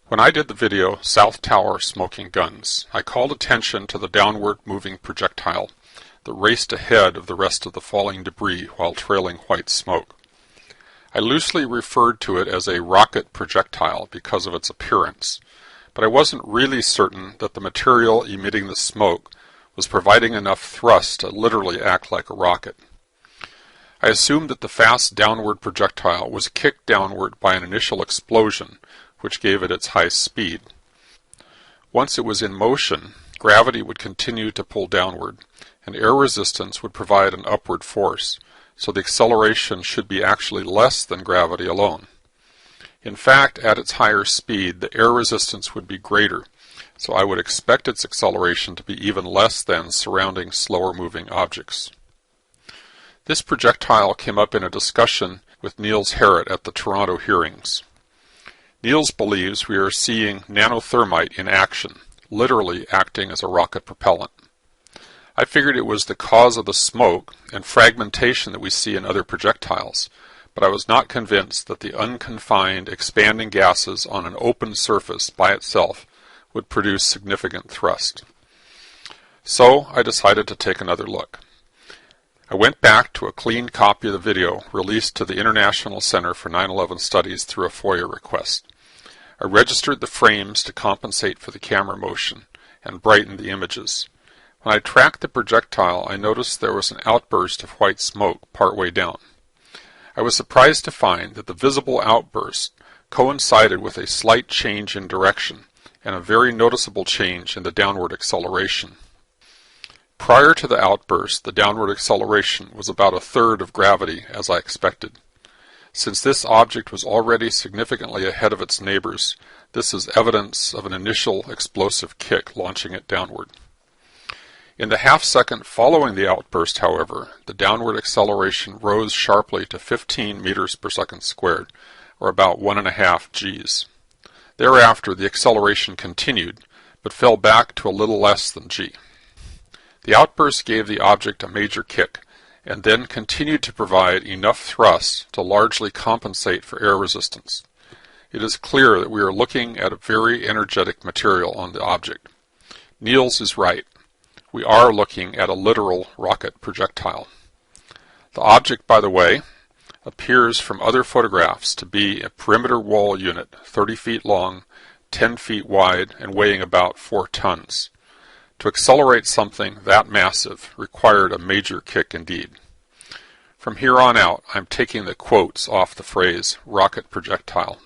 When I did the video, South Tower Smoking Guns, I called attention to the downward moving projectile that raced ahead of the rest of the falling debris while trailing white smoke. I loosely referred to it as a rocket projectile because of its appearance, but I wasn't really certain that the material emitting the smoke was providing enough thrust to literally act like a rocket. I assumed that the fast downward projectile was kicked downward by an initial explosion, which gave it its high speed. Once it was in motion, gravity would continue to pull downward, and air resistance would provide an upward force, so the acceleration should be actually less than gravity alone. In fact, at its higher speed, the air resistance would be greater, so I would expect its acceleration to be even less than surrounding slower-moving objects. This projectile came up in a discussion with Niels Harrit at the Toronto hearings. Niels believes we are seeing nanothermite in action, literally acting as a rocket propellant. I figured it was the cause of the smoke and fragmentation that we see in other projectiles, but I was not convinced that the unconfined, expanding gases on an open surface by itself would produce significant thrust. So I decided to take another look. I went back to a cleaned copy of the video released to the International Center for 9/11 Studies through a FOIA request. I registered the frames to compensate for the camera motion and brightened the images. When I tracked the projectile, I noticed there was an outburst of white smoke partway down. I was surprised to find that the visible outburst coincided with a slight change in direction and a very noticeable change in the downward acceleration. Prior to the outburst, the downward acceleration was about a third of gravity, as I expected. Since this object was already significantly ahead of its neighbors, this is evidence of an initial explosive kick launching it downward. In the half-second following the outburst, however, the downward acceleration rose sharply to 15 meters per second squared, or about 1.5 Gs. Thereafter, the acceleration continued, but fell back to a little less than G. The outburst gave the object a major kick, and then continued to provide enough thrust to largely compensate for air resistance. It is clear that we are looking at a very energetic material on the object. Niels is right. We are looking at a literal rocket projectile. The object, by the way, appears from other photographs to be a perimeter wall unit 30 feet long, 10 feet wide, and weighing about 4 tons. To accelerate something that massive required a major kick indeed. From here on out, I'm taking the quotes off the phrase rocket projectile.